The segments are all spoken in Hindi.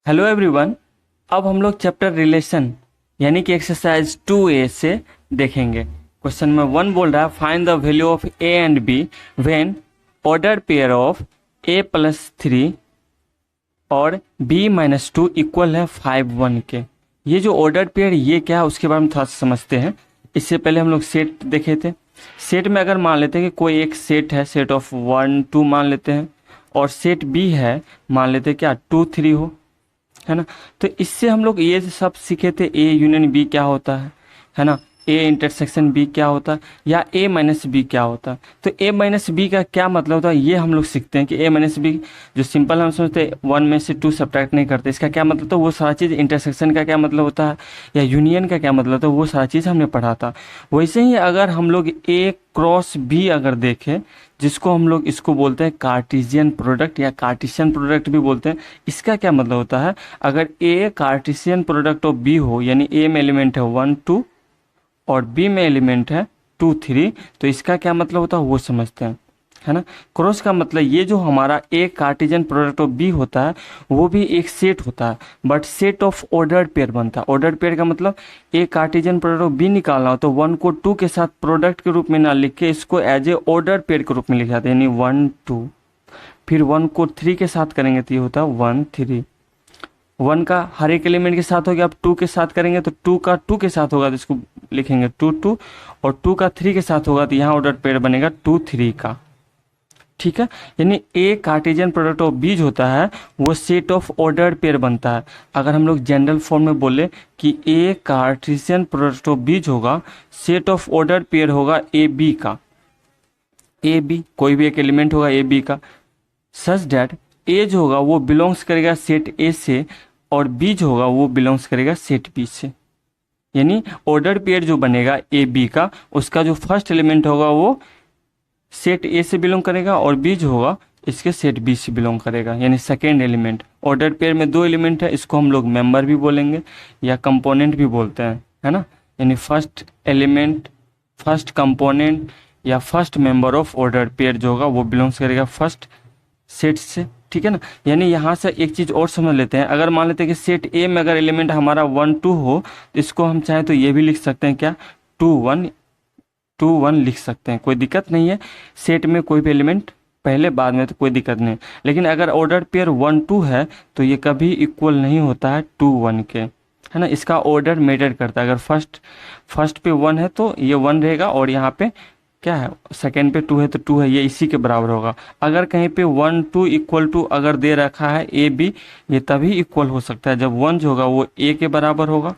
Hello everyone. अब हम लोग चैप्टर रिलेशन यानी कि एक्सरसाइज 2A से देखेंगे। क्वेश्चन में 1 बोल रहा है find the value of A and B when order pair of a+3 और b-2 इक्वल है 5 1 के। ये जो ऑर्डर पेयर ये क्या है उसके बारे में थोड़ा सा समझते हैं। इससे पहले हम लोग सेट देखे थे। सेट में अगर मान लेते हैं कि कोई एक सेट है, सेट ऑफ 1 2 मान लेते हैं, और सेट बी है मान लेते हैं क्या 2 3 हो, है ना। तो इससे हम लोग ये सब सीखे थे, ए यूनियन बी क्या होता है ना, ए इंटरसेक्शन बी क्या होता है, या ए माइनस बी क्या होता है। तो ए माइनस बी का क्या मतलब होता है ये हम लोग सीखते हैं कि ए माइनस बी जो सिंपल हम समझते हैं 1 में से 2 सब्ट्रैक्ट नहीं करते, इसका क्या मतलब, तो वो सारा चीज़ इंटरसेक्शन का क्या मतलब होता है या यूनियन का क्या मतलब होता है वो सारा चीज़ हमने पढ़ा था। वैसे ही अगर हम लोग ए क्रॉस बी अगर देखें, जिसको हम लोग इसको बोलते हैं कार्टेशियन प्रोडक्ट या कार्टेशियन प्रोडक्ट भी बोलते हैं, इसका क्या मतलब होता है, अगर ए कार्टेशियन प्रोडक्ट ऑफ बी हो यानी ए में एलिमेंट है 1 2 और बी में एलिमेंट है 2 3, तो इसका क्या मतलब होता है वो समझते हैं, है ना। क्रॉस का मतलब ये जो हमारा ए कार्टेशियन प्रोडक्ट ऑफ बी होता है वो भी एक सेट होता है, but set of ordered pair बनता है। ऑर्डर्ड पेयर का मतलब ए कार्टेशियन प्रोडक्ट ऑफ बी निकालना हो तो 1 को 2 के साथ प्रोडक्ट के रूप में ना लिख के इसको एज ए ऑर्डर पेयर के रूप में लिखा जाता है, यानी 1 2। फिर 1 को 3 के साथ करेंगे तो ये होता है 1 3। 1 का हर एक एलिमेंट के साथ हो गया, अब 2 के साथ करेंगे तो 2 का 2 के साथ होगा तो इसको लिखेंगे 2 2, और 2 का 3 के साथ होगा तो यहाँ ऑर्डर पेयर बनेगा 2 3 का। ठीक है, यानी ए कार्टेशियन प्रोडक्ट ऑफ बीज होता है वो सेट ऑफ ऑर्डर्ड पेयर बनता है। अगर हम लोग जनरल फॉर्म में बोले कि ए कार्टेशियन प्रोडक्ट ऑफ बीज होगा, सेट ऑफ ऑर्डर्ड पेयर होगा ए बी का, ए बी कोई भी एक एलिमेंट होगा ए बी का, सच डैट ए जो होगा वो बिलोंग्स करेगा सेट ए से और बी जो होगा वो बिलोंग्स करेगा सेट बी से। यानी ऑर्डर पेयर जो बनेगा ए बी का, उसका जो फर्स्ट एलिमेंट होगा वो सेट ए से बिलोंग करेगा और बी जो होगा इसके सेट बी से बिलोंग करेगा, यानी सेकेंड एलिमेंट। ऑर्डर पेयर में 2 एलिमेंट है, इसको हम लोग मेंबर भी बोलेंगे या कंपोनेंट भी बोलते हैं, है ना। यानी फर्स्ट एलिमेंट, फर्स्ट कंपोनेंट या first member of order pair जो होगा वो बिलोंग्स करेगा फर्स्ट सेट से। ठीक है ना। यानी यहाँ से एक चीज़ और समझ लेते हैं, अगर मान लेते हैं कि सेट ए में अगर एलिमेंट हमारा 1 2 हो तो इसको हम चाहें तो ये भी लिख सकते हैं क्या 2 1 लिख सकते हैं, कोई दिक्कत नहीं है। सेट में कोई भी एलिमेंट पहले बाद में तो कोई दिक्कत नहीं, लेकिन अगर ऑर्डर पेयर 1 2 है तो ये कभी इक्वल नहीं होता है 2 1 के, है ना। इसका ऑर्डर मैटर करता है, अगर फर्स्ट पे 1 है तो ये 1 रहेगा, और यहाँ पे क्या है सेकेंड पे 2 है तो 2 है, ये इसी के बराबर होगा। अगर कहीं पे 1 2 इक्वल टू अगर दे रखा है ए बी, ये तभी इक्वल हो सकता है जब 1 जो होगा वो ए के बराबर होगा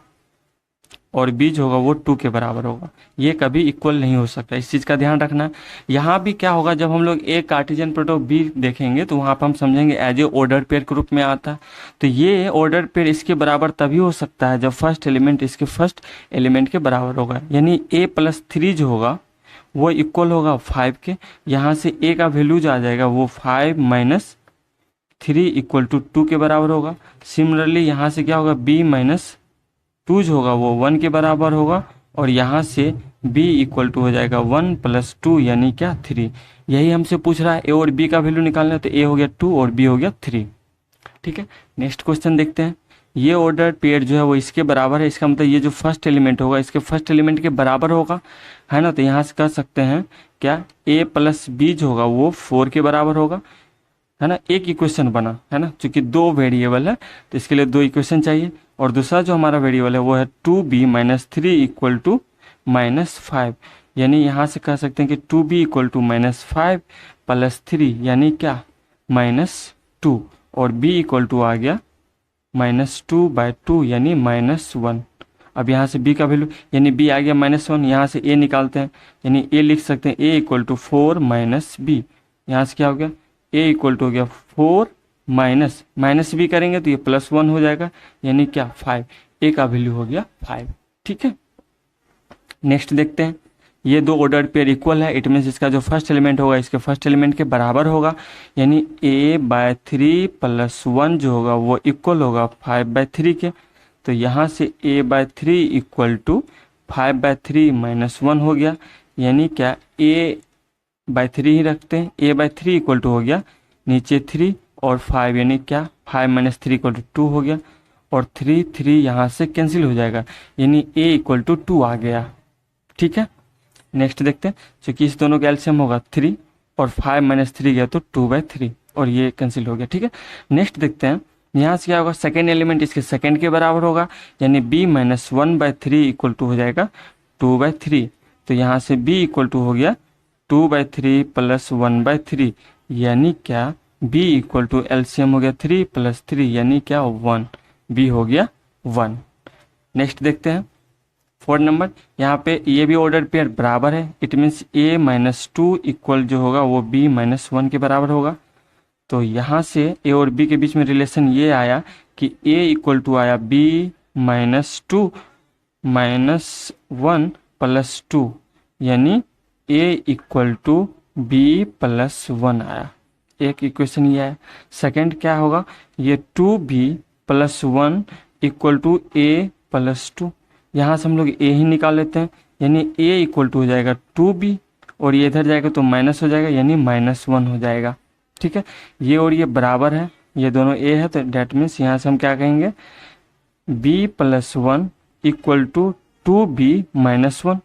और बी जो होगा वो 2 के बराबर होगा, ये कभी इक्वल नहीं हो सकता, इस चीज़ का ध्यान रखना। यहाँ भी क्या होगा, जब हम लोग ए कार्टेशियन प्रोडक्ट ऑफ बी देखेंगे तो वहाँ पर हम समझेंगे एज ए ऑर्डर पेयर के रूप में आता है। तो ये ऑर्डर पेयर इसके बराबर तभी हो सकता है जब फर्स्ट एलिमेंट इसके फर्स्ट एलिमेंट के बराबर होगा, यानी a+3 जो होगा वो इक्वल होगा 5 के। यहाँ से a का वैल्यू जो आ जाएगा वो 5 - 3 इक्वल टू 2 के बराबर होगा। सिमिलरली यहाँ से क्या होगा b-2 जो होगा वो 1 के बराबर होगा, और यहाँ से b इक्वल टू हो जाएगा 1 + 2 यानी क्या 3। यही हमसे पूछ रहा है a और b का वैल्यू निकालना है, तो a हो गया 2 और b हो गया 3। ठीक है, नेक्स्ट क्वेश्चन देखते हैं। ये ऑर्डर पेयर जो है वो इसके बराबर है, इसका मतलब ये जो फर्स्ट एलिमेंट होगा इसके फर्स्ट एलिमेंट के बराबर होगा, है ना। तो यहाँ से कह सकते हैं क्या a + b जो होगा वो 4 के बराबर होगा, है ना। एक इक्वेशन बना, है ना, चूंकि 2 वेरिएबल है तो इसके लिए 2 इक्वेशन चाहिए, और दूसरा जो हमारा वेरिएबल है वो है 2b - 3 इक्वल टू -5। यानी यहाँ से कह सकते हैं कि 2b इक्वल टू -5 + 3 यानी क्या -2, और b इक्वल टू आ गया -2/2 यानी -1। अब यहाँ से b का वैल्यू यानी b आ गया -1, यहाँ से a निकालते हैं, यानी a लिख सकते हैं a इक्वल टू 4 - b। यहाँ से क्या हो गया a इक्वल टू हो गया 4 माइनस b करेंगे तो ये +1 हो जाएगा, यानी क्या 5, a का वैल्यू हो गया 5। ठीक है, नेक्स्ट देखते हैं। ये 2 ऑर्डर पेयर इक्वल है, इट मीन्स इसका जो फर्स्ट एलिमेंट होगा इसके फर्स्ट एलिमेंट के बराबर होगा, यानी a/3 + 1 जो होगा वो इक्वल होगा 5/3 के। तो यहाँ से a/3 इक्वल टू 5/3 - 1 हो गया, यानी क्या a/3 ही रखते हैं, a/3 इक्वल टू हो गया नीचे 3 और 5 यानी क्या 5 माइनस 3 इक्वल टू 2 हो गया, और 3 3 यहाँ से कैंसिल हो जाएगा, यानी a इक्वल टू 2 आ गया। ठीक है, नेक्स्ट देखते हैं, क्योंकि इस दोनों का एलसीएम होगा 3 और 5 माइनस 3 गया तो 2/3, और ये कैंसिल हो गया। ठीक है, नेक्स्ट देखते हैं, यहाँ से क्या होगा, सेकेंड एलिमेंट इसके सेकेंड के बराबर होगा, यानी b माइनस 1/3 इक्वल टू हो जाएगा 2/3। तो यहाँ से b इक्वल टू हो गया 2/3 प्लस 1/3, यानी क्या b इक्वल टू एलसीएम हो गया 3 प्लस 3, यानी क्या 1, b हो गया 1। नेक्स्ट देखते हैं 4 नंबर, यहाँ पे ये भी ऑर्डर पेयर बराबर है, it means a minus 2 equal जो होगा वो b माइनस 1 के बराबर होगा। तो यहाँ से a और b के बीच में रिलेशन ये आया कि a इक्वल टू आया b माइनस 2 माइनस 1 प्लस 2, यानी a equal to b plus 1 आया। एक इक्वेशन ये आया। सेकंड क्या होगा, ये 2b plus 1 equal to a plus 2, यहाँ से हम लोग a ही निकाल लेते हैं, यानी a इक्वल टू हो जाएगा 2b, और ये इधर जाएगा तो माइनस हो जाएगा, यानी -1 हो जाएगा। ठीक है, ये और ये बराबर है, ये दोनों a है, तो डेट मीन्स यहाँ से हम क्या कहेंगे, b plus 1 equal to 2b minus 1।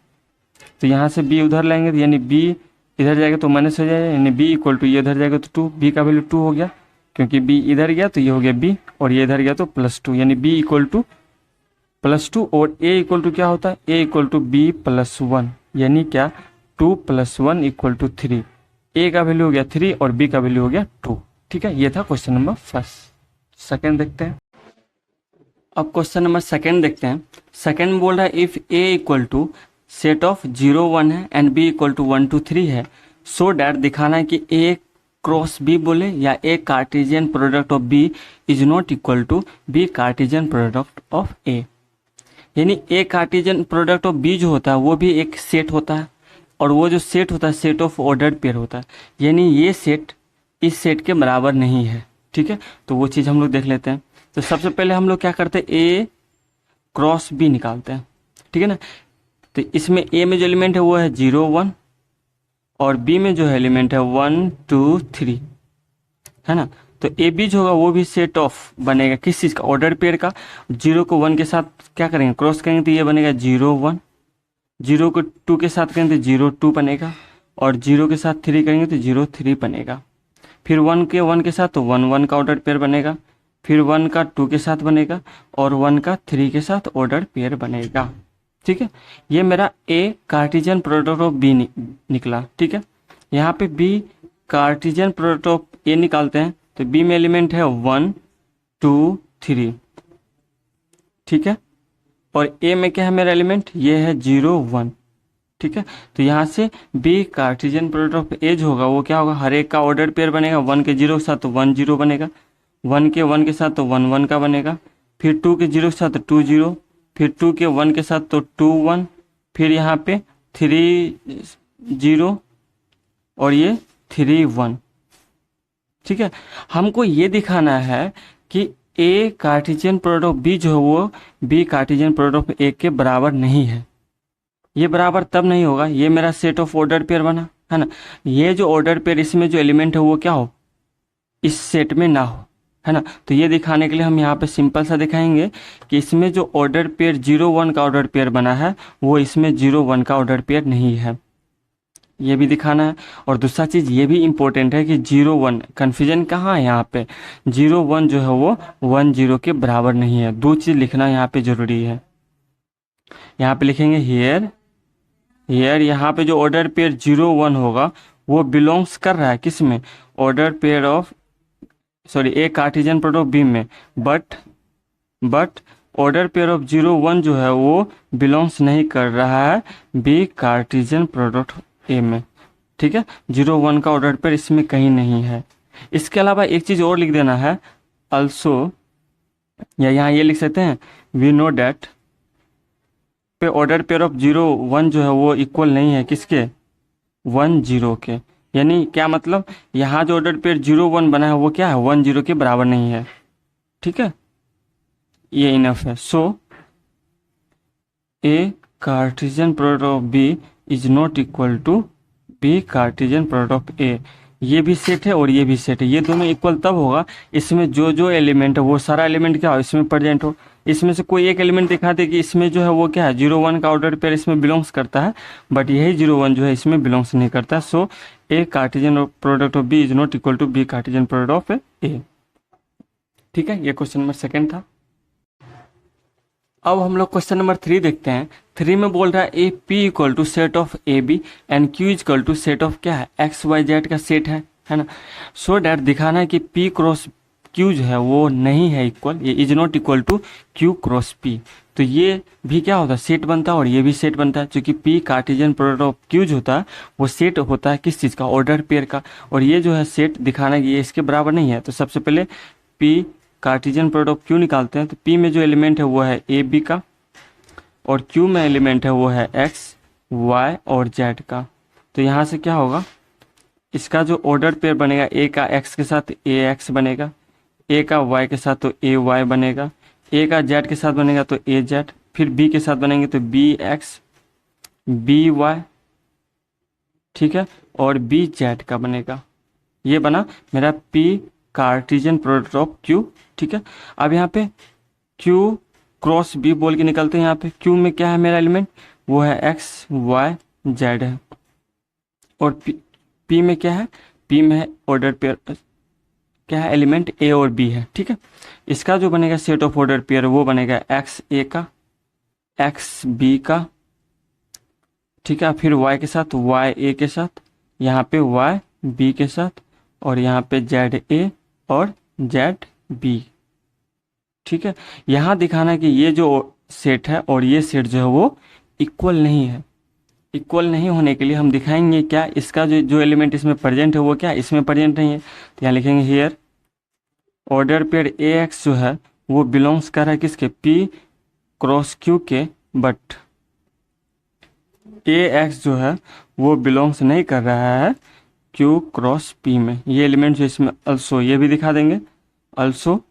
तो यहाँ से b उधर लाएंगे, तो यानी b इधर जाएगा तो माइनस हो जाएगा, यानी b इक्वल टू ये इधर जाएगा तो 2, b का वैल्यू 2 हो गया, क्योंकि b इधर गया तो ये हो गया b, और ये इधर गया तो +2, यानी b इक्वल टू +2, और a इक्वल टू क्या होता है, a equal to b plus 1, यानी क्या 2 प्लस 1 इक्वल टू 3। a का वैल्यू हो गया 3 और b का वैल्यू हो गया 2। ठीक है, ये था क्वेश्चन नंबर फर्स्ट। सेकंड देखते हैं, अब क्वेश्चन नंबर सेकंड देखते हैं। सेकंड बोल रहा है if a equal to set of 0 1 है एंड b इक्वल टू 1 2 3 है, सो डैट दिखाना है कि a क्रॉस b बोले या a cartesian product of b is not equal to b cartesian product of a। यानी a cartesian product of b जो होता है वो भी एक सेट होता है, और वो जो सेट होता है सेट ऑफ ऑर्डर्ड पेयर होता है, यानी ये सेट इस सेट के बराबर नहीं है। ठीक है, तो वो चीज़ हम लोग देख लेते हैं। तो सबसे पहले हम लोग क्या करते हैं, a क्रॉस b निकालते हैं। ठीक है ना, तो इसमें a में जो एलिमेंट है वो है 0 1, और b में जो है एलिमेंट है 1 2 3, है ना। तो ए बी जो होगा वो भी सेट ऑफ बनेगा किस चीज़ का, ऑर्डर पेयर का। 0 को 1 के साथ क्या करेंगे, क्रॉस करेंगे तो ये बनेगा 0 1, 0 को 2 के साथ करेंगे तो 0 2 बनेगा, और 0 के साथ 3 करेंगे तो 0 3 बनेगा। फिर 1 के 1 के साथ तो 1 1 का ऑर्डर पेयर बनेगा, फिर 1 का 2 के साथ बनेगा, और 1 का 3 के साथ ऑर्डर पेयर बनेगा। ठीक है, ये मेरा A Cartesian product of B निकला। ठीक है, यहाँ पे बी कार्टेशियन प्रोडक्ट ऑफ ए निकालते हैं, तो बी में एलिमेंट है 1 2 3। ठीक है, और ए में क्या है मेरा एलिमेंट, ये है 0 1। ठीक है, तो यहाँ से बी कार्टेशियन प्रोडक्ट ऑफ ए जो होगा वो क्या होगा, हर एक का ऑर्डर पेयर बनेगा। 1 के 0 के साथ तो 1 0 बनेगा, 1 के 1 के साथ तो 1 1 का बनेगा, फिर 2 के 0 के साथ तो 2 0, फिर 2 के 1 के साथ तो 2 1, फिर यहाँ पे 3 0 और ये 3 1। ठीक है, हमको ये दिखाना है कि A Cartesian product of B जो है वो बी कार्टेशियन प्रोडक्ट ऑफ ए के बराबर नहीं है। ये बराबर तब नहीं होगा, ये मेरा सेट ऑफ ऑर्डर पेयर बना, है ना। ये जो ऑर्डर पेयर इसमें जो एलिमेंट है वो क्या हो, इस सेट में ना हो, है ना। तो ये दिखाने के लिए हम यहाँ पे सिंपल सा दिखाएंगे कि इसमें जो ऑर्डर पेयर 0 1 का ऑर्डर पेयर बना है वो इसमें 0 1 का ऑर्डर पेयर नहीं है, ये भी दिखाना है। और दूसरा चीज़ ये भी इम्पोर्टेंट है कि 0 1 कन्फ्यूजन कहाँ है, यहाँ पे 0 1 जो है वो 1 0 के बराबर नहीं है। दो चीज़ लिखना यहाँ पे ज़रूरी है। यहाँ पे लिखेंगे हियर यहाँ पे जो ऑर्डर पेयर 0 1 होगा वो बिलोंग्स कर रहा है किस में, order pair of A Cartesian product of B में, बट ऑर्डर पेयर ऑफ 0 1 जो है वो बिलोंग्स नहीं कर रहा है बी कार्टेशियन प्रोडक्ट ए में। ठीक है, 0 1 का ऑर्डर पेयर इसमें कहीं नहीं है। इसके अलावा एक चीज़ और लिख देना है अल्सो, या यहाँ ये लिख सकते हैं वी नो डैट पे ऑर्डर पेयर ऑफ 0 1 जो है वो इक्वल नहीं है किसके, 1 0 के। यानी क्या मतलब, यहाँ जो ऑर्डर पेयर 0 1 बना है वो क्या है, 1 0 के बराबर नहीं है। ठीक है, ये इनफ है। So A Cartesian product of B is not equal to B Cartesian product of A. ये भी सेट है और ये भी सेट है, ये दोनों इक्वल तब होगा इसमें जो जो एलिमेंट है वो सारा एलिमेंट क्या हो इसमें प्रेजेंट हो। इसमें से कोई एक एलिमेंट दिखा दे कि इसमें जो है वो क्या है 0 1 का ऑर्डर पेयर इसमें बिलोंग्स करता है, बट यही 0 1 जो है इसमें बिलोंग्स नहीं करता। So A Cartesian product of B is not equal to B Cartesian product of A. ठीक है, ये क्वेश्चन नंबर 2 था। अब हम लोग क्वेश्चन नंबर 3 देखते हैं। 3 में बोल रहा है A P equal to set of A B and Q equal to set of क्या है एक्स वाई जेड का सेट है ना। सो डैट दिखाना है कि पी क्रॉस क्यू जो है वो नहीं है इक्वल, ये is not equal to Q cross P. तो ये भी क्या होता है सेट बनता है और ये भी सेट बनता है, क्योंकि P Cartesian product of Q जो होता है वो सेट होता है किस चीज़ का ऑर्डर पेयर का, और ये जो है सेट दिखाना कि ये इसके बराबर नहीं है। तो सबसे पहले P Cartesian product of Q निकालते हैं। तो पी में जो एलिमेंट है वो है ए बी का और क्यू में एलिमेंट है वो है एक्स वाई और जेड का। तो यहाँ से क्या होगा इसका जो ऑर्डर पेयर बनेगा ए का एक्स के साथ ए एक्स बनेगा, ए का वाई के साथ तो ए वाई बनेगा, ए का जेड के साथ बनेगा तो ए जेड, फिर बी के साथ बनेंगे तो बी एक्स बी वाई, ठीक है, और बी जेड का बनेगा। ये बना मेरा P Cartesian product of Q. ठीक है, अब यहाँ पे Q क्रॉस B बोल के निकलते हैं। यहाँ पे Q में क्या है मेरा एलिमेंट वो है X Y Z है, और P में क्या है P में है ऑर्डर पेयर क्या है एलिमेंट A और B है। ठीक है, इसका जो बनेगा सेट ऑफ ऑर्डर पेयर वो बनेगा X A का X B का, ठीक है, फिर Y के साथ Y A के साथ, यहाँ पे Y B के साथ, और यहाँ पे Z A और Z B। ठीक है, यहाँ दिखाना है कि ये जो सेट है और ये सेट जो है वो इक्वल नहीं है। इक्वल नहीं होने के लिए हम दिखाएंगे क्या इसका जो एलिमेंट इसमें प्रेजेंट है वो क्या इसमें प्रेजेंट नहीं है। तो यहाँ लिखेंगे here order pair A x जो है वो बिलोंग्स कर रहा है किसके पी क्रॉस क्यू के, बट ए एक्स जो है वो बिलोंग्स नहीं कर रहा है क्यू क्रॉस पी में। ये एलिमेंट जो इसमें अल्सो ये भी दिखा देंगे अल्सो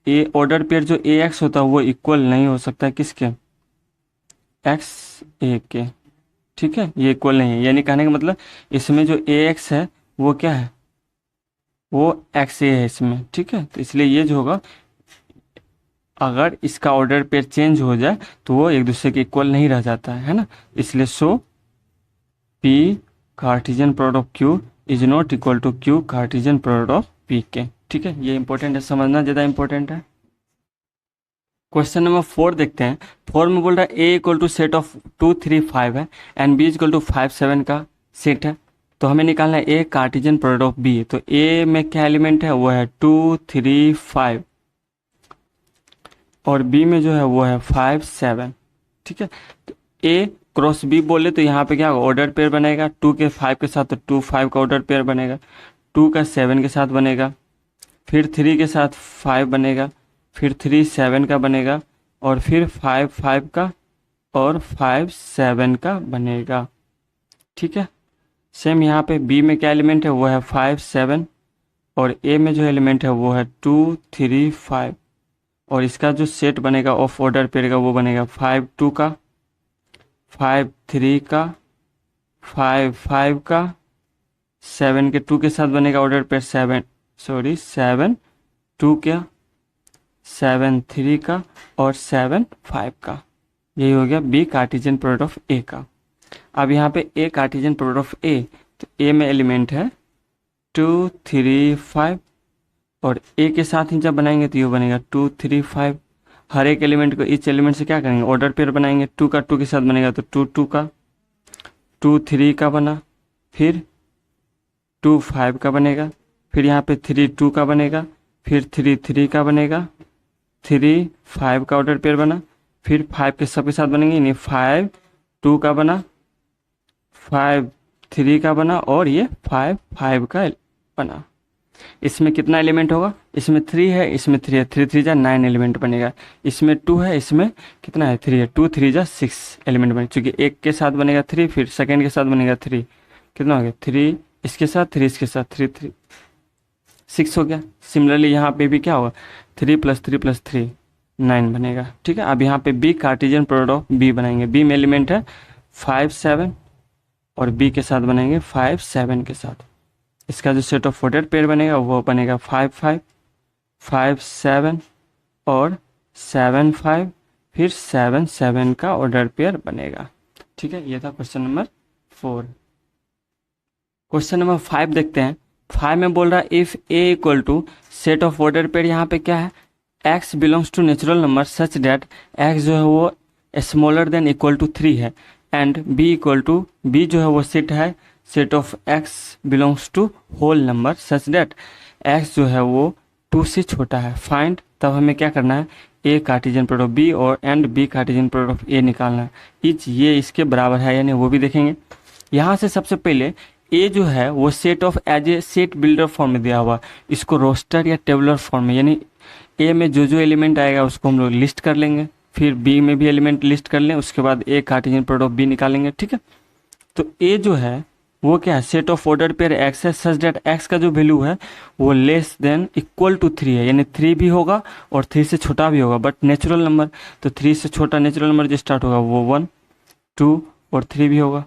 ए ऑर्डर पेयर जो ए एक्स होता है वो इक्वल नहीं हो सकता किसके एक्स ए के। ठीक है, ये इक्वल नहीं है, यानी कहने का मतलब इसमें जो ए एक्स है वो क्या है वो एक्स ए है इसमें। ठीक है, तो इसलिए ये जो होगा अगर इसका ऑर्डर पेयर चेंज हो जाए तो वो एक दूसरे के इक्वल नहीं रह जाता है ना। इसलिए so P Cartesian product of Q is not equal to Q Cartesian product of P के। ठीक है, ये इंपॉर्टेंट है, समझना ज़्यादा इंपॉर्टेंट है। क्वेश्चन नंबर 4 देखते हैं। 4 में बोल रहा है ए इक्वल टू सेट ऑफ 2 3 5 है एंड बी इक्वल टू 5 7 का सेट है। तो हमें निकालना है A Cartesian product of B. तो ए में क्या एलिमेंट है वो है 2 3 5 और बी में जो है वो है 5 7। ठीक है, तो ए क्रॉस बी बोले तो यहाँ पे क्या होगा ऑर्डर पेयर बनेगा 2 के 5 के साथ, तो 2 5 का ऑर्डर पेयर बनेगा, 2 का 7 के साथ बनेगा, फिर 3 के साथ 5 बनेगा, फिर 3 7 का बनेगा, और फिर 5 5 का और 5 7 का बनेगा। ठीक है, सेम यहाँ पे बी में क्या एलिमेंट है वो है 5 7 और ए में जो एलिमेंट है वो है 2 3 5, और इसका जो सेट बनेगा ऑफ ऑर्डर पेयर का वो बनेगा 5 2 का 5 3 का 5 5 का 7 के 2 के साथ बनेगा ऑर्डर पेयर 7 2 क्या 7 3 का और 7 5 का। यही हो गया बी कार्टेशियन प्रोडक्ट ऑफ ए का। अब यहाँ पे ए कार्टेशियन प्रोडक्ट ऑफ ए, तो ए में एलिमेंट है 2 3 5 और ए के साथ ही जब बनाएंगे तो ये बनेगा 2 3 5। हर एक एलिमेंट को इस एलिमेंट से क्या करेंगे ऑर्डर पेयर बनाएंगे, 2 का 2 के साथ बनेगा तो 2 2 का 2 3 का बना, फिर 2 5 का बनेगा, फिर यहाँ पे 3 2 का बनेगा, फिर 3 3 का बनेगा, 3 5 का ऑर्डर पेयर बना, फिर 5 के सबके साथ बनेंगे यानी 5 2 का बना, 5 3 का बना, और ये 5 5 का बना। इसमें कितना एलिमेंट होगा, इसमें 3 है, इसमें 3 है, 3 3 जा 9 एलिमेंट बनेगा। इसमें 2 है, इसमें कितना है 3 है, 2 3 जा 6 एलिमेंट बनेगा, क्योंकि एक के साथ बनेगा 3, फिर सेकेंड के साथ बनेगा 3, कितना हो गया 3 इसके साथ 3 इसके साथ 3 3 6 हो गया। सिमिलरली यहाँ पे भी क्या होगा 3 + 3 9 बनेगा। ठीक है, अब यहाँ पे B Cartesian product of B बनाएंगे। बी में एलिमेंट है 5 7 और बी के साथ बनाएंगे 5 7 के साथ। इसका जो सेट ऑफ ऑर्डर पेयर बनेगा वो बनेगा 5 5 5 7 और 7 5, फिर 7 7 का ऑर्डर पेयर बनेगा। ठीक है, ये था क्वेश्चन नंबर 4। क्वेश्चन नंबर 5 देखते हैं। 5 में बोल रहा है if A equal to set of order pair, यहाँ पे क्या है, x belongs to natural number such that x जो है वो स्मॉलर देन इक्वल टू 3 है, and b equal to b जो है वो सेट है, set of x belongs to whole number such that x जो है वो 2 से छोटा है। फाइंड, तब हमें क्या करना है, a कार्टेशियन प्रोडक्ट b और and b cartesian product a निकालना है। इच ये इसके बराबर है यानी वो भी देखेंगे। यहाँ से सबसे पहले ए जो है वो set of as a set builder form में दिया हुआ, इसको रोस्टर या टेबुलर फॉर्म में, यानी ए में जो एलिमेंट आएगा उसको हम लोग लिस्ट कर लेंगे, फिर बी में भी एलिमेंट लिस्ट कर लें, उसके बाद ए कार्टेशियन प्रोडक्ट बी निकालेंगे। ठीक है, तो ए जो है वो क्या है, set of order pair x है सच डेट एक्स का जो वैल्यू है वो लेस देन इक्वल टू 3 है, यानी 3 भी होगा और 3 से छोटा भी होगा, बट नेचुरल नंबर, तो 3 से छोटा नेचुरल नंबर जो स्टार्ट होगा वो 1 2 और 3 भी होगा।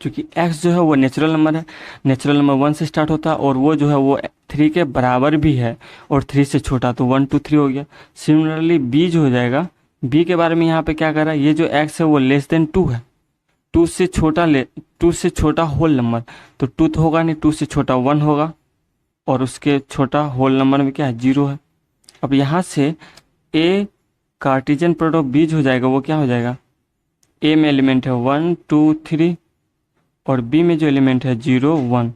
क्योंकि x जो है वो नेचुरल नंबर है, नेचुरल नंबर 1 से स्टार्ट होता है और वो जो है वो 3 के बराबर भी है और 3 से छोटा, तो 1 2 3 हो गया। सिमिलरली b जो हो जाएगा, b के बारे में यहाँ पे क्या कर रहा है, ये जो x है वो लेस देन 2 है, 2 से छोटा होल नंबर, तो 2 तो होगा नहीं, 2 से छोटा 1 होगा और उसके छोटा होल नंबर में क्या है, 0 है। अब यहाँ से a कार्टेशियन प्रोडक्ट b जो हो जाएगा वो क्या हो जाएगा, a में एलिमेंट है 1 2 3 और b में जो एलिमेंट है 0 1,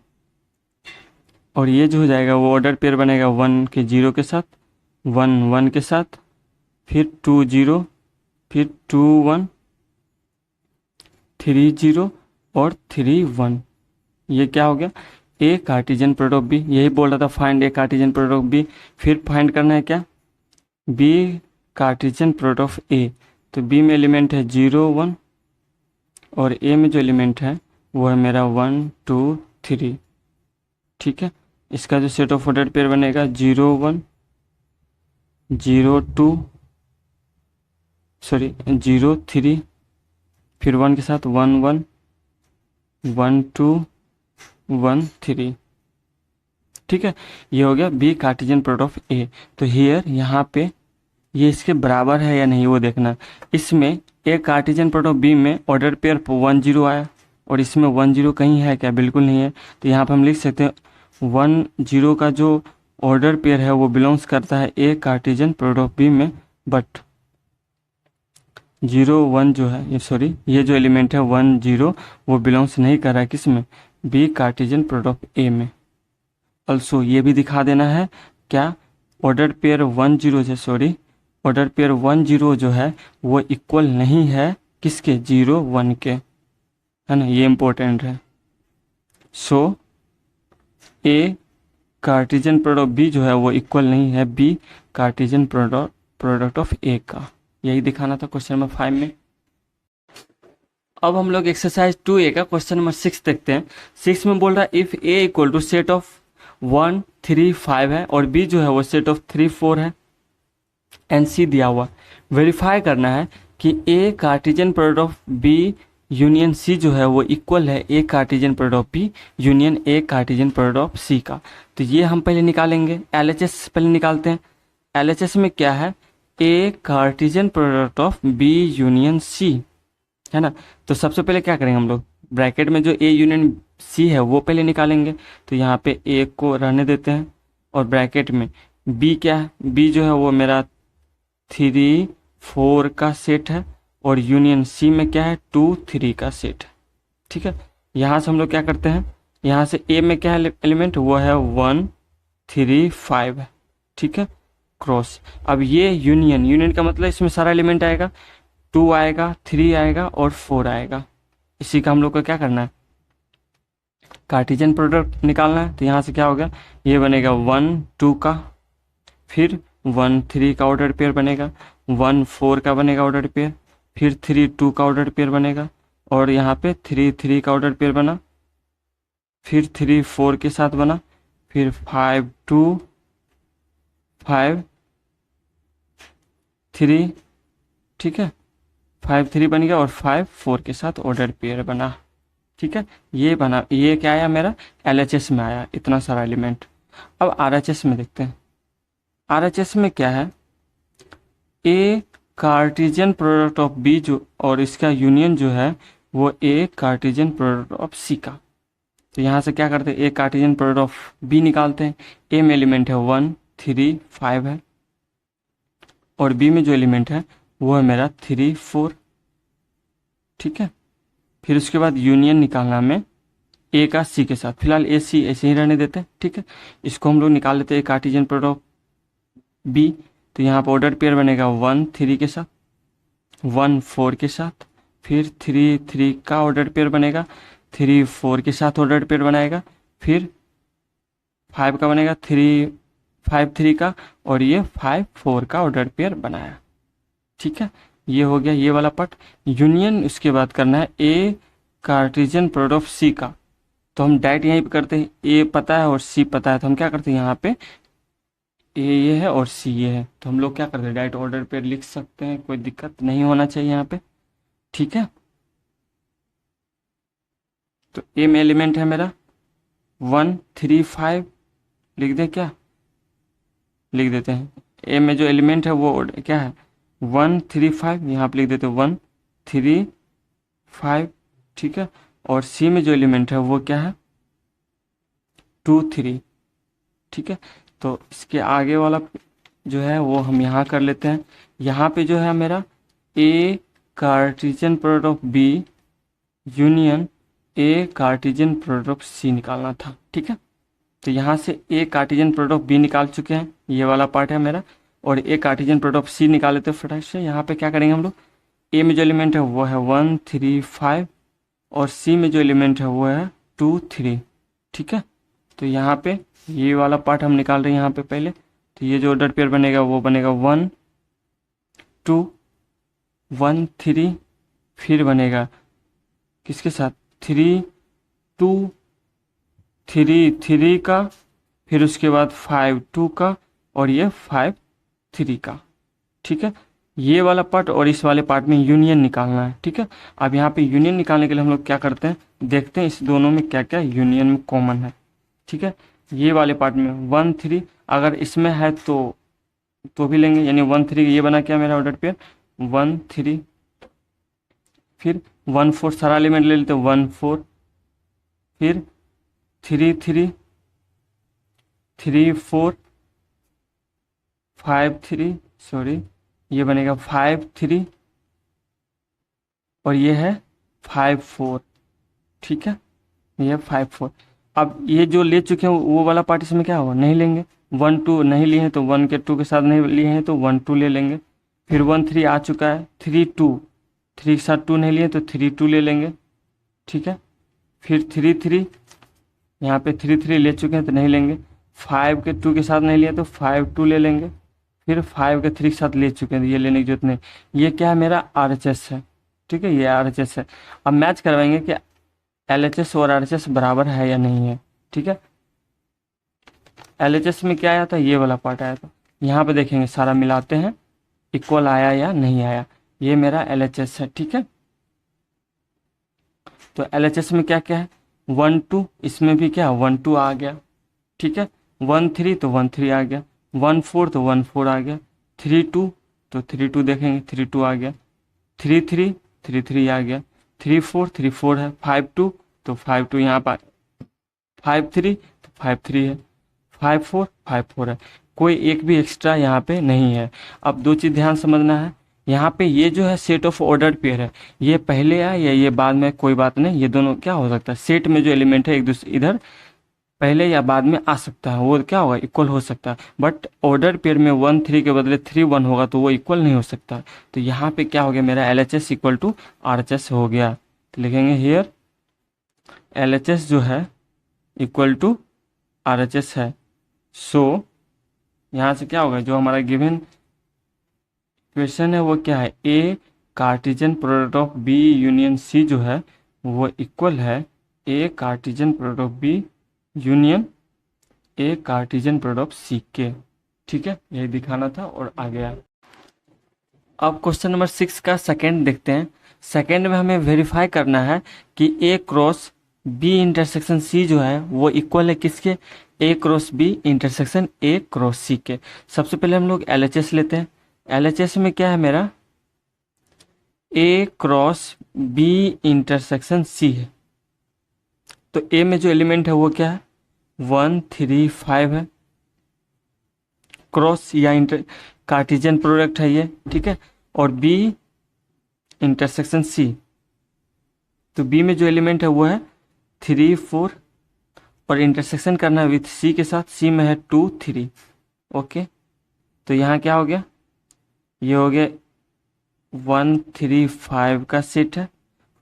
और ये जो हो जाएगा वो ऑर्डर पेयर बनेगा 1 के 0 के साथ, 1 1 के साथ, फिर 2 0, फिर 2 1, 3 0 और 3 1। ये क्या हो गया, ए कार्टेशियन प्रोडक्ट बी, यही बोल रहा था फाइंड ए कार्टेशियन प्रोडक्ट बी। फिर फाइंड करना है क्या, बी कार्टेशियन प्रोडक्ट ए, तो बी में एलिमेंट है 0 1 और ए में जो एलिमेंट है वो है मेरा 1 2 3। ठीक है, इसका जो सेट ऑफ ऑर्डर पेयर बनेगा 0 1 0 2 0 3, फिर 1 के साथ 1 1 1 2 1 3। ठीक है, ये हो गया बी कार्टेशियन प्रोडक्ट ऑफ ए। तो हियर यहाँ पे ये इसके बराबर है या नहीं वो देखना। इसमें ए कार्टेशियन प्रोडक्ट बी में ऑर्डर पेयर 1 0 आया और इसमें 1 0 कहीं है क्या, बिल्कुल नहीं है, तो यहाँ पर हम लिख सकते हैं 1 0 का जो ऑर्डर पेयर है वो बिलोंग्स करता है ए कार्टेशियन प्रोडक्ट बी में, बट 0 1 जो है ये जो एलिमेंट है 1 0 वो बिलोंग्स नहीं कर रहा है किस में, बी कार्टेशियन प्रोडक्ट ए में। ऑल्सो ये भी दिखा देना है क्या, ऑर्डर पेयर 1 0 ऑर्डर पेयर 1 0 जो है वो इक्वल नहीं है किसके, 0 1 के, है ना, ये इंपॉर्टेंट है। So A Cartesian product B जो है वो इक्वल नहीं है बी कार्टेशियन प्रोडक्ट ऑफ ए का, यही दिखाना था क्वेश्चन नंबर 5 में। अब हम लोग एक्सरसाइज 2A का क्वेश्चन नंबर 6 देखते हैं। 6 में बोल रहा है if A equal to set of 1 3 5 है और बी जो है वो सेट ऑफ 3 4 है एंड सी दिया हुआ, वेरीफाई करना है कि A Cartesian product of B union C जो है वो इक्वल है A Cartesian product of B union A Cartesian product of C का। तो ये हम पहले निकालेंगे, LHS पहले निकालते हैं। LHS में क्या है, A Cartesian product of B union C, है ना। तो सबसे पहले क्या करेंगे हम लोग, ब्रैकेट में जो ए यूनियन सी है वो पहले निकालेंगे, तो यहाँ पे ए को रहने देते हैं और ब्रैकेट में बी क्या है, बी जो है वो मेरा 3 4 का सेट है और यूनियन सी में क्या है 2 3 का सेट है। ठीक है, यहाँ से हम लोग क्या करते हैं, यहाँ से ए में क्या है एलिमेंट, वो है 1 3 5 है। ठीक है, क्रॉस। अब ये यूनियन का मतलब इसमें सारा एलिमेंट आएगा, 2 आएगा 3 आएगा और 4 आएगा। इसी का हम लोग को क्या करना है, कार्टेशियन प्रोडक्ट निकालना है। तो यहाँ से क्या हो गया, ये बनेगा 1 2 का, फिर 1 3 का ऑर्डर पेयर बनेगा, 1 4 का बनेगा ऑर्डर पेयर, फिर 3 2 का ऑर्डर पेयर बनेगा और यहाँ पे 3 3 का ऑर्डर पेयर बना, फिर 3 4 के साथ बना, फिर 5 2 5 3, ठीक है 5 3 बन गया और 5 4 के साथ ऑर्डर पेयर बना। ठीक है, ये बना, ये क्या आया मेरा LHS में आया इतना सारा एलिमेंट। अब RHS में देखते हैं। RHS में क्या है, A Cartesian product of B जो और इसका यूनियन जो है वो ए कार्टेशियन प्रोडक्ट ऑफ सी का। तो यहाँ से क्या करते हैं, ए कार्टेशियन प्रोडक्ट ऑफ बी निकालते हैं। ए में एलिमेंट है 1 3 5 है और बी में जो एलिमेंट है वो है मेरा 3 4। ठीक है, फिर उसके बाद यूनियन निकालना हमें ए का सी के साथ। फिलहाल ए सी ऐसे ही रहने देते हैं। ठीक है, इसको हम लोग निकाल लेते हैं कार्टेशियन प्रोडक्ट ऑफ बी। तो यहाँ पर ऑर्डर पेयर बनेगा 1 3 के साथ, 1 4 के साथ, फिर 3 3 का ऑर्डर पेयर बनेगा, 3 4 के साथ ऑर्डर पेयर बनाएगा, फिर 5 का बनेगा, 3 5 3 का, और ये 5 4 का ऑर्डर पेयर बनाया। ठीक है, ये हो गया ये वाला पार्ट। यूनियन उसके बाद करना है A Cartesian product of C का। तो हम डायरेक्ट यहीं पे करते हैं, ए पता है और सी पता है, तो हम क्या करते हैं यहाँ पे ए ये है और सी ये है, तो हम लोग क्या करते हैं डायरेक्ट ऑर्डर पेयर लिख सकते हैं, कोई दिक्कत नहीं होना चाहिए यहाँ पे। ठीक है, तो ए में एलिमेंट है मेरा 1 3 5, लिख दे क्या, लिख देते हैं। ए में जो एलिमेंट है वो क्या है 1 3 5, यहाँ पे लिख देते हैं 1 3 5। ठीक है, और सी में जो एलिमेंट है वो क्या है 2 3। ठीक है, तो इसके आगे वाला जो है वो हम यहाँ कर लेते हैं। यहाँ पे जो है मेरा A Cartesian product of B union A Cartesian product of C निकालना था। ठीक है, तो यहाँ से A Cartesian product of B निकाल चुके हैं, ये वाला पार्ट है मेरा, और A Cartesian product of C निकाल लेते हैं फटाक से। यहाँ पे क्या करेंगे हम लोग, ए में जो एलिमेंट है वो है 1 3 5 और सी में जो एलिमेंट है वो है 2 3। ठीक है, तो यहाँ पे ये वाला पार्ट हम निकाल रहे हैं यहाँ पे पहले। तो ये जो ऑर्डर पेयर बनेगा वो बनेगा 1 2 1 3, फिर बनेगा किसके साथ 3 2 3 3 का, फिर उसके बाद 5 2 का, और ये 5 3 का। ठीक है, ये वाला पार्ट और इस वाले पार्ट में यूनियन निकालना है। ठीक है, अब यहाँ पे यूनियन निकालने के लिए हम लोग क्या करते हैं, देखते हैं इस दोनों में क्या क्या यूनियन में कॉमन है। ठीक है, ये वाले पार्ट में 1 3 अगर इसमें है तो भी लेंगे, यानी 1 3 ये बना क्या मेरा ऑर्डर पेयर 1 3, फिर 1 4 सारा एलिमेंट ले लेते हैं 1 4, फिर 3 3 3 4 5 3, सॉरी ये बनेगा 5 3 और ये है 5 4। ठीक है, ये 5 4। अब ये जो ले चुके हैं वो वाला पार्ट इसमें क्या होगा, नहीं लेंगे। 1 2 नहीं लिए हैं तो 1 के 2 के साथ नहीं लिए हैं तो 1 2 ले लेंगे। फिर 1 3 आ चुका है, 3 2 3 के साथ 2 नहीं लिए तो 3 2 ले लेंगे। ठीक है, फिर 3 3 यहाँ पे 3 3 ले चुके हैं तो नहीं लेंगे। 5 के 2 के साथ नहीं लिए तो 5 2 ले लेंगे। फिर 5 के 3 के साथ ले चुके हैं तो ये लेने की जरूरत नहीं। ये क्या है मेरा RHS है। ठीक है, ये RHS है। अब मैच करवाएंगे कि LHS और RHS बराबर है या नहीं है। ठीक है, LHS में क्या आया था, ये वाला पार्ट आया था। यहाँ पे देखेंगे सारा मिलाते हैं इक्वल आया या नहीं आया, ये मेरा LHS है। ठीक है, तो LHS में क्या क्या है 1 2, इसमें भी क्या 1 2 आ गया। ठीक है, 1 3 तो 1 3 आ गया, 1 4 तो 1 4 आ गया, 3 2 तो 3 2 देखेंगे 3 2 आ गया, 3 3 3 3 आ गया, 3 4 है, 5 2 तो 5 2 यहाँ पर, 5 3 तो 5 3 है, 5 4 है, कोई एक भी एक्स्ट्रा यहाँ पे नहीं है। अब दो चीज़ ध्यान समझना है, यहाँ पे ये जो है सेट ऑफ ऑर्डर पेयर है, ये पहले आए या ये बाद में कोई बात नहीं, ये दोनों क्या हो सकता है, सेट में जो एलिमेंट है एक दूसरे इधर पहले या बाद में आ सकता है, वो क्या होगा इक्वल हो सकता है। बट ऑर्डर पेयर में 1 3 के बदले 3 1 होगा तो वो इक्वल नहीं हो सकता। तो यहाँ पे क्या हो गया मेरा LHS इक्वल टू RHS हो गया। तो लिखेंगे हियर LHS जो है इक्वल टू RHS है। सो यहाँ से क्या होगा, जो हमारा गिवन क्वेश्चन है वो क्या है, A Cartesian product of B union C जो है वो इक्वल है A Cartesian product of B union A Cartesian product of C के। ठीक है, यही दिखाना था और आ गया। अब क्वेश्चन नंबर 6 का सेकेंड देखते हैं। सेकेंड में हमें वेरीफाई करना है कि A cross B intersection C जो है वो इक्वल है किसके, A cross B intersection A cross C के। सबसे पहले हम लोग एलएचएस लेते हैं। एलएचएस में क्या है मेरा, ए क्रॉस बी इंटरसेक्शन सी है। तो ए में जो एलिमेंट है वो क्या है, 1 3 5 है। क्रॉस या इंटर कार्टेशियन प्रोडक्ट है ये, ठीक है। और बी इंटरसेक्शन सी, तो बी में जो एलिमेंट है वो है 3 4 और इंटरसेक्शन करना है विथ सी के साथ। सी में है 2 3। ओके, तो यहाँ क्या हो गया, ये हो गया 1 3 5 का सेट है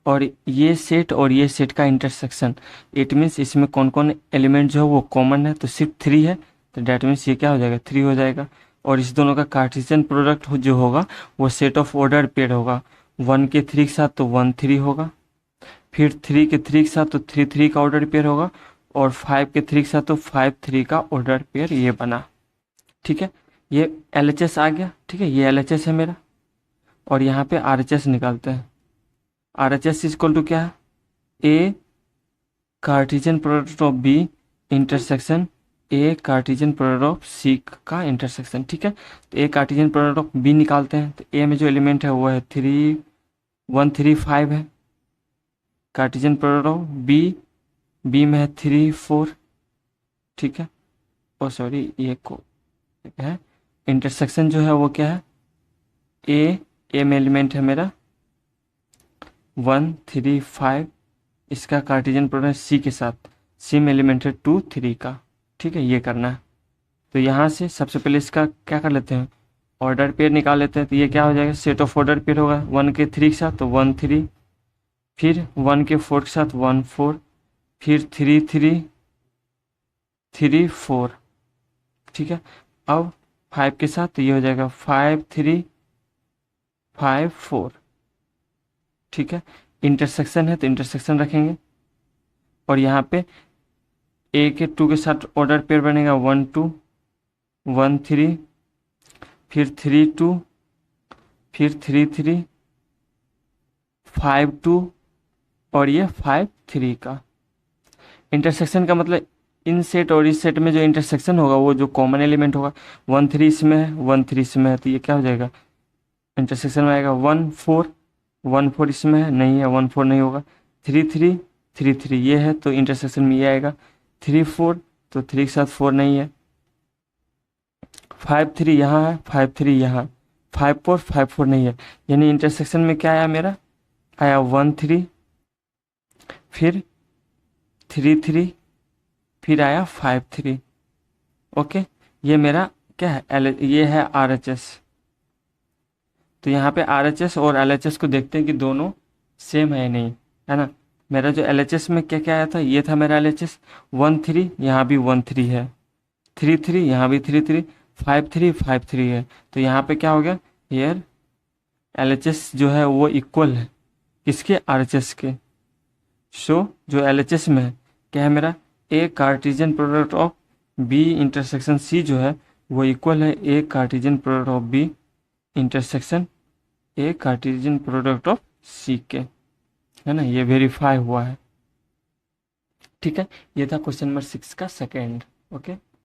और ये सेट और ये सेट का इंटरसेक्शन। इट मीन्स इसमें कौन कौन एलिमेंट जो है वो कॉमन है, तो सिर्फ 3 है, तो डैट मीन्स ये क्या हो जाएगा, 3 हो जाएगा। और इस दोनों का कार्टेशियन प्रोडक्ट जो होगा वो सेट ऑफ ऑर्डर पेयर होगा। 1 के 3 के साथ तो 1 3 होगा, फिर 3 के 3 के साथ तो 3 3 का ऑर्डर पेयर होगा, और 5 के 3 के साथ तो 5 3 का ऑर्डर पेयर ये बना। ठीक है, ये LHS आ गया। ठीक है, ये LHS है मेरा। और यहाँ पे RHS निकालते हैं। RHS इक्वल टू क्या है, A Cartesian product of B intersection A Cartesian product of C का इंटरसेक्शन। ठीक है, तो A Cartesian product of B निकालते हैं। तो ए में जो एलिमेंट है वो है 3 1 3 5 है। कार्टेशियन प्रोडक्ट ऑफ बी में है 3 4। ठीक है, ओ सॉरी ये को है इंटरसेक्शन जो है वो क्या है, ए में एलिमेंट है मेरा 1 3 5, इसका कार्टेशियन प्रोडक्ट सी के साथ, सी में एलिमेंट है 2 3 का। ठीक है, ये करना है। तो यहाँ से सबसे पहले इसका क्या कर लेते हैं, ऑर्डर पेयर निकाल लेते हैं। तो ये क्या हो जाएगा, सेट ऑफ ऑर्डर पेयर होगा। 1 के 3 के साथ तो 1 3, फिर 1 के 4 के साथ 1 4, फिर 3 3 3 4। ठीक है, अब 5 के साथ तो ये हो जाएगा 5 3 5 4। ठीक है, इंटरसेक्शन है तो इंटरसेक्शन रखेंगे। और यहाँ पे ए के 2 के साथ ऑर्डर पेयर बनेगा 1 2 1 3, फिर 3 2, फिर 3 3 5 2 और ये 5 3 का। इंटरसेक्शन का मतलब इन सेट और इस सेट में जो इंटरसेक्शन होगा वो जो कॉमन एलिमेंट होगा, 1 3 इसमें है 1 3 इसमें है, तो ये क्या हो जाएगा, इंटरसेक्शन में आएगा 1 4 1 4 इसमें है, नहीं है 1 4 नहीं होगा। 3 3 3 3 ये है तो इंटरसेक्शन में ये आएगा। 3 4 तो 3 के साथ 4 नहीं है। 5 3 यहाँ है, 5 3 यहाँ, 5 4 नहीं है, यानी इंटरसेक्शन में क्या आया मेरा, आया 1 3, फिर 3 3, फिर आया 5 3। ओके, ये मेरा क्या है, ये है RHS। तो यहाँ पे RHS और LHS को देखते हैं कि दोनों सेम है या नहीं, है ना। मेरा जो LHS में क्या क्या आया था, ये था मेरा LHS 1 3, यहाँ भी 1 3 है, 3 3 यहाँ भी 3 3, 5 3 5 3 है। तो यहाँ पे क्या हो गया, हेयर LHS जो है वो इक्वल है किसके, RHS के। सो जो LHS में है क्या है मेरा, A Cartesian product of B intersection C जो है वो इक्वल है A Cartesian product of B intersection A Cartesian product of C के, है ना। ये वेरीफाई हुआ है। ठीक है, ये था क्वेश्चन नंबर 6 का सेकेंड। ओके।